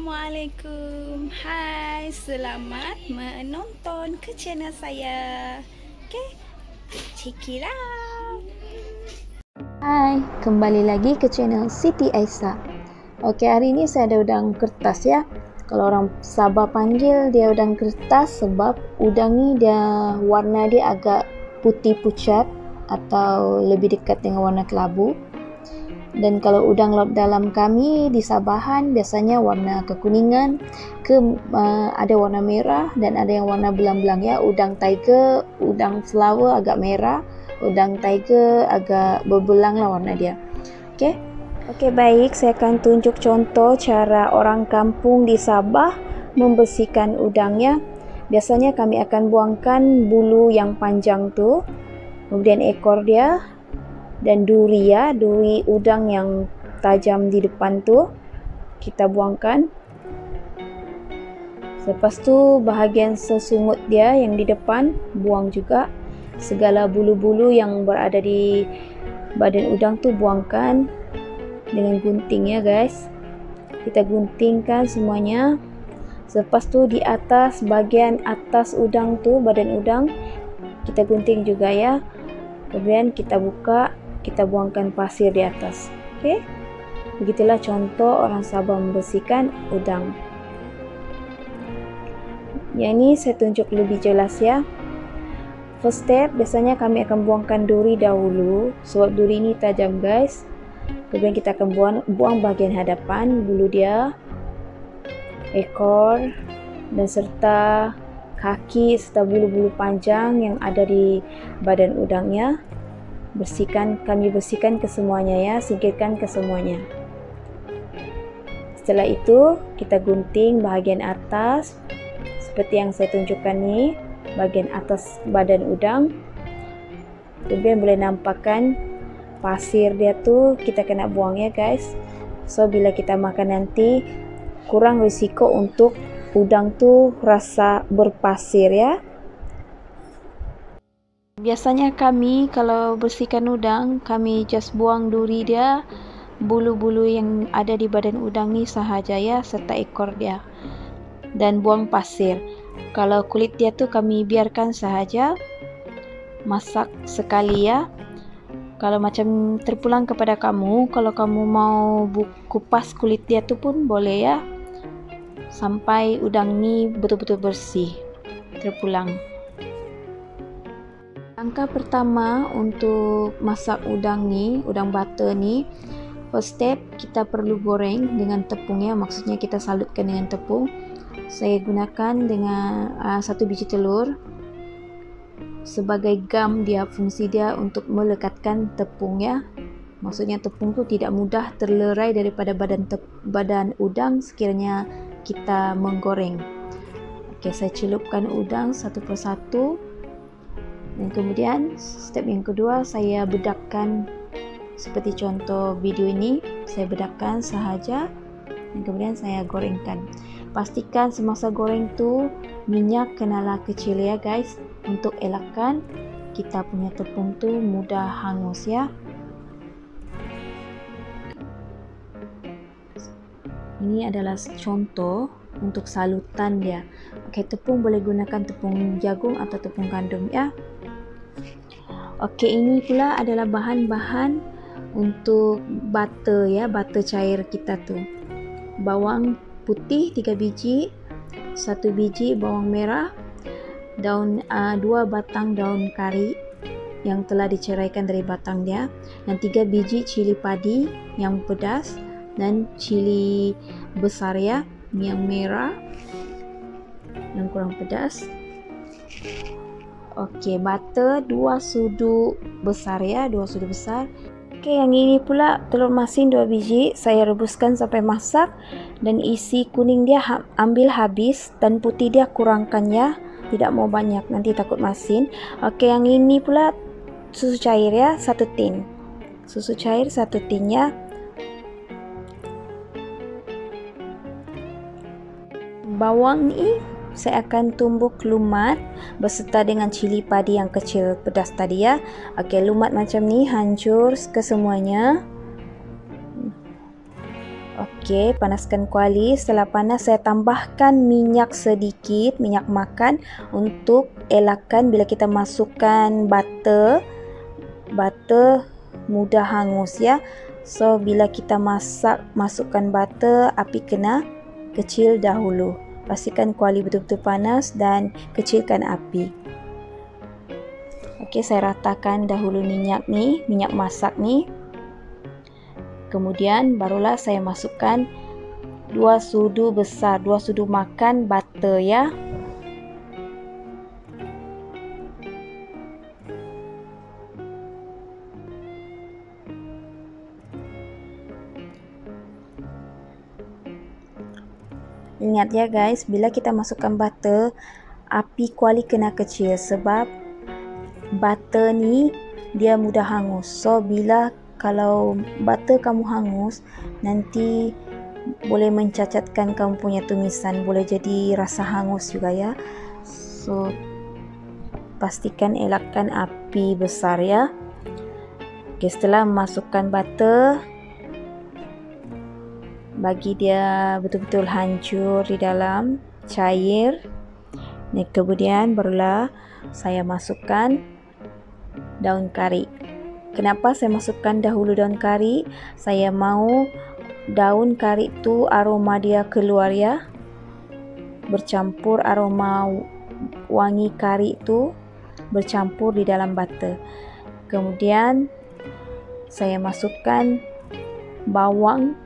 Assalamualaikum. Hai, selamat menonton ke channel saya. Okay, check it out. Hai, kembali lagi ke channel Siti Aisyah. Oke, hari ini saya ada udang kertas ya. Kalau orang Sabah panggil dia udang kertas sebab udang ni dia warna dia agak putih pucat atau lebih dekat dengan warna kelabu. Dan kalau udang laut dalam kami di Sabahan biasanya warna kekuningan, ada warna merah dan ada yang warna belang-belang ya. Udang tiger, udang flower agak merah, udang tiger agak berbelang lah warna dia. Okey, baik, saya akan tunjuk contoh cara orang kampung di Sabah membersihkan udangnya. Biasanya kami akan buangkan bulu yang panjang tu, kemudian ekor dia dan duri ya, duri udang yang tajam di depan tu kita buangkan. Lepas tu bahagian sesungut dia yang di depan buang juga. Segala bulu-bulu yang berada di badan udang tu buangkan dengan gunting ya guys. Kita guntingkan semuanya. Lepas tu di atas, bahagian atas udang tu, badan udang kita gunting juga ya. Kemudian kita buka, kita buangkan pasir di atas. Okey. Begitulah contoh orang Sabah membersihkan udang. Yang ini saya tunjuk lebih jelas ya. First step, biasanya kami akan buangkan duri dahulu sebab duri ini tajam guys. Kemudian kita akan buang bahagian hadapan, bulu dia, ekor dan serta kaki serta bulu-bulu panjang yang ada di badan udangnya. Kami bersihkan kesemuanya ya, singkirkan kesemuanya. Setelah itu kita gunting bahagian atas seperti yang saya tunjukkan ni, bahagian atas badan udang. Kemudian boleh nampakkan pasir dia tu kita kena buang ya guys. So bila kita makan nanti kurang risiko untuk udang tu rasa berpasir ya. Biasanya kami kalau bersihkan udang, kami just buang duri dia, bulu-bulu yang ada di badan udang ni sahaja ya, serta ekor dia. Dan buang pasir. Kalau kulit dia tu kami biarkan sahaja, masak sekali ya. Kalau macam terpulang kepada kamu, kalau kamu mau kupas kulit dia tu pun boleh ya. Sampai udang ni betul-betul bersih, terpulang. Langkah pertama untuk masak udang ni, udang butter ni, first step kita perlu goreng dengan tepung ya, maksudnya kita salutkan dengan tepung. Saya gunakan dengan 1 biji telur sebagai gam dia, fungsi dia untuk melekatkan tepung ya. Maksudnya tepung tu tidak mudah terlerai daripada badan udang sekiranya kita menggoreng. Okey, saya celupkan udang satu persatu. Dan kemudian step yang kedua saya bedakkan seperti contoh video ini, saya bedakkan sahaja dan kemudian saya gorengkan. Pastikan semasa goreng tu minyak kenalah kecil ya guys, untuk elakkan kita punya tepung tu mudah hangus ya. Ini adalah contoh untuk salutan dia. Okey, tepung boleh gunakan tepung jagung atau tepung gandum ya. Okey, ini pula adalah bahan-bahan untuk butter ya, butter cair kita tu. Bawang putih 3 biji, 1 biji bawang merah, 2 batang daun kari yang telah diceraikan dari batang dia, dan 3 biji cili padi yang pedas dan cili besar ya, yang merah yang kurang pedas. Okey, butter 2 sudu besar ya, 2 sudu besar. Okey, yang ini pula telur masin 2 biji, saya rebuskan sampai masak dan isi kuning dia ambil habis dan putih dia kurangkan ya, tidak mau banyak nanti takut masin. Okey, yang ini pula susu cair ya, 1 tin. Susu cair 1 tin ya. Bawang ni saya akan tumbuk lumat beserta dengan cili padi yang kecil pedas tadi ya. Okey, lumat macam ni hancur ke semuanya. Okey, panaskan kuali. Setelah panas, saya tambahkan minyak sedikit, minyak makan, untuk elakkan bila kita masukkan butter mudah hangus ya. So bila kita masukkan butter, api kena kecil dahulu. Pastikan kuali betul-betul panas dan kecilkan api. Okey, saya ratakan dahulu minyak masak ni. Kemudian barulah saya masukkan 2 sudu besar, 2 sudu makan butter ya. Ingat ya guys, bila kita masukkan butter, api kuali kena kecil sebab butter ni dia mudah hangus. So kalau butter kamu hangus, nanti boleh mencacatkan kamu punya tumisan, boleh jadi rasa hangus juga ya. So pastikan elakkan api besar ya. Okay, setelah memasukkan butter, bagi dia betul-betul hancur di dalam, cair. Dan kemudian barulah saya masukkan daun kari. Kenapa saya masukkan dahulu daun kari? Saya mau daun kari tu aroma dia keluar ya. Bercampur aroma wangi kari tu bercampur di dalam butter. Kemudian saya masukkan bawang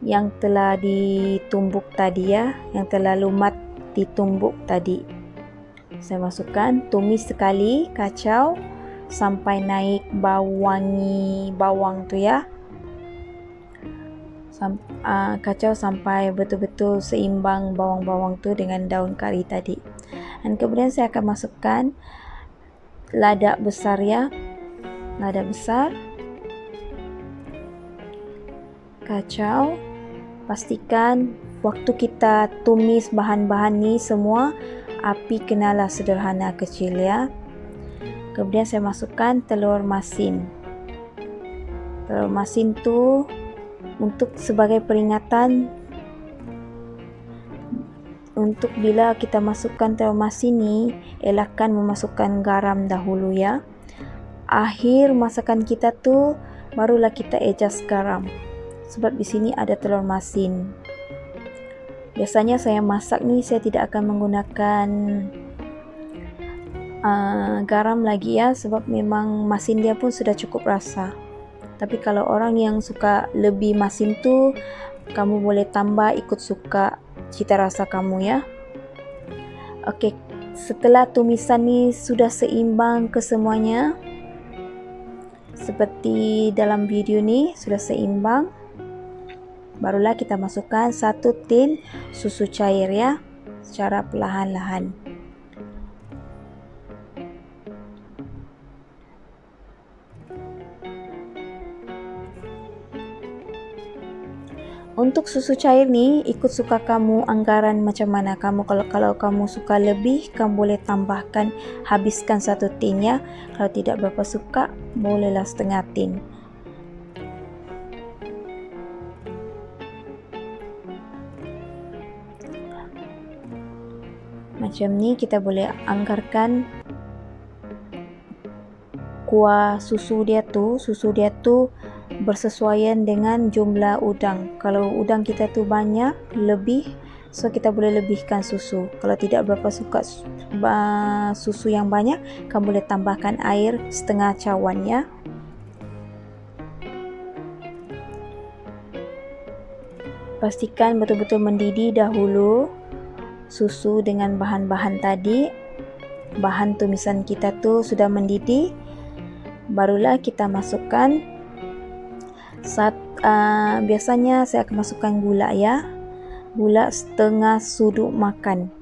yang telah ditumbuk tadi ya, yang telah lumat ditumbuk tadi. Saya masukkan, tumis sekali, kacau sampai naik bau wangi bawang tu ya. Kacau sampai betul-betul seimbang bawang-bawang tu dengan daun kari tadi. Dan kemudian saya akan masukkan lada besar ya. Lada besar. Kacau. Pastikan waktu kita tumis bahan-bahan ni semua, api kenalah sederhana kecil ya. Kemudian saya masukkan telur masin. Telur masin tu untuk sebagai peringatan, untuk bila kita masukkan telur masin ni, elakkan memasukkan garam dahulu ya. Akhir masakan kita tu barulah kita adjust garam. Sebab di sini ada telur masin. Biasanya saya masak ni, saya tidak akan menggunakan garam lagi ya, sebab memang masin dia pun sudah cukup rasa. Tapi kalau orang yang suka lebih masin tu, kamu boleh tambah ikut suka cita rasa kamu ya. Okey, setelah tumisan ni sudah seimbang kesemuanya, seperti dalam video ni sudah seimbang, barulah kita masukkan 1 tin susu cair ya, secara perlahan-lahan. Untuk susu cair ni ikut suka kamu, anggaran macam mana kamu. Kalau kamu suka lebih, kamu boleh tambahkan, habiskan 1 tin ya. Kalau tidak berapa suka, bolehlah setengah tin. Macam ni kita boleh anggarkan kuah susu dia tu bersesuaian dengan jumlah udang. Kalau udang kita tu banyak, lebih, so kita boleh lebihkan susu. Kalau tidak berapa suka susu yang banyak, kamu boleh tambahkan air setengah cawan ya. Pastikan betul-betul mendidih dahulu susu dengan bahan-bahan tadi. Bahan tumisan kita tu sudah mendidih, barulah kita masukkan biasanya saya akan masukkan gula ya. Gula setengah suduk makan.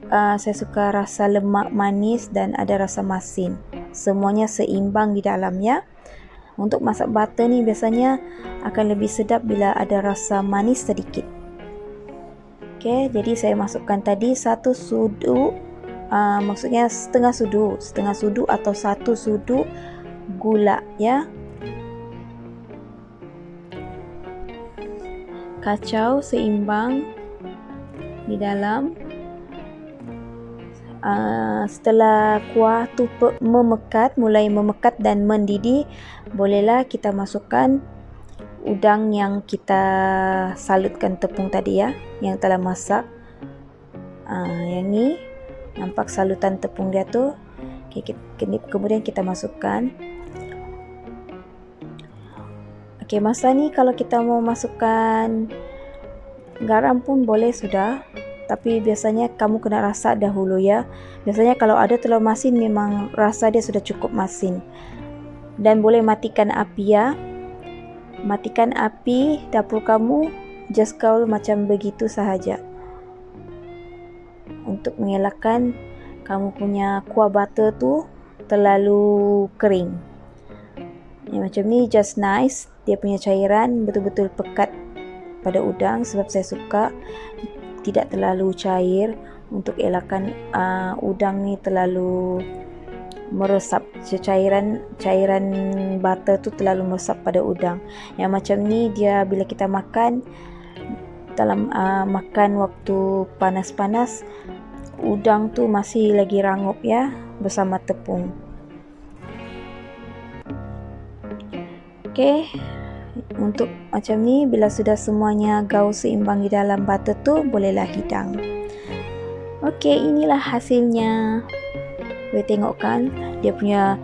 Saya suka rasa lemak, manis dan ada rasa masin. Semuanya seimbang di dalamnya. Untuk masak butter ni biasanya akan lebih sedap bila ada rasa manis sedikit. Okey, jadi saya masukkan tadi 1 sudu, maksudnya setengah sudu atau 1 sudu gula ya. kacau seimbang di dalam. Setelah kuah tu mulai memekat dan mendidih, bolehlah kita masukkan udang yang kita salutkan tepung tadi ya, yang telah masak. Yang ni nampak salutan tepung dia tu. Kemudian kita masukkan. Masa ni kalau kita mau masukkan garam pun boleh sudah, tapi biasanya kamu kena rasa dahulu ya. Biasanya kalau ada telur masin memang rasa dia sudah cukup masin. Dan boleh matikan api ya. Matikan api dapur kamu, just gaul macam begitu sahaja, untuk mengelakkan kamu punya kuah butter tu terlalu kering. Yang macam ni just nice, dia punya cairan betul-betul pekat pada udang, sebab saya suka tidak terlalu cair untuk elakkan udang ni terlalu meresap, cairan butter tu terlalu meresap pada udang. Yang macam ni dia bila kita makan dalam makan waktu panas-panas, udang tu masih lagi rangup ya bersama tepung. Untuk macam ni, bila sudah semuanya gaul seimbang di dalam butter tu, bolehlah hidang. Inilah hasilnya. Boleh tengok kan dia punya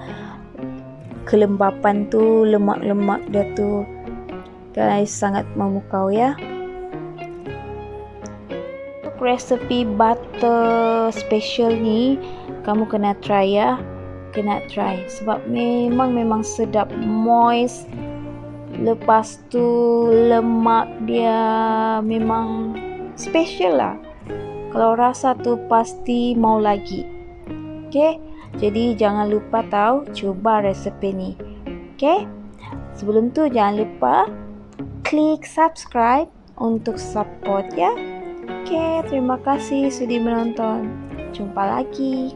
kelembapan tu, lemak-lemak dia tu guys, sangat memukau ya. Untuk resepi butter special ni kamu kena try ya. Sebab memang sedap, moist. Lepas tu lemak dia memang special lah. Kalau rasa tu pasti mau lagi. Jadi jangan lupa cuba resepi ni. Sebelum tu jangan lupa klik subscribe untuk support ya. Terima kasih sudah menonton. Jumpa lagi.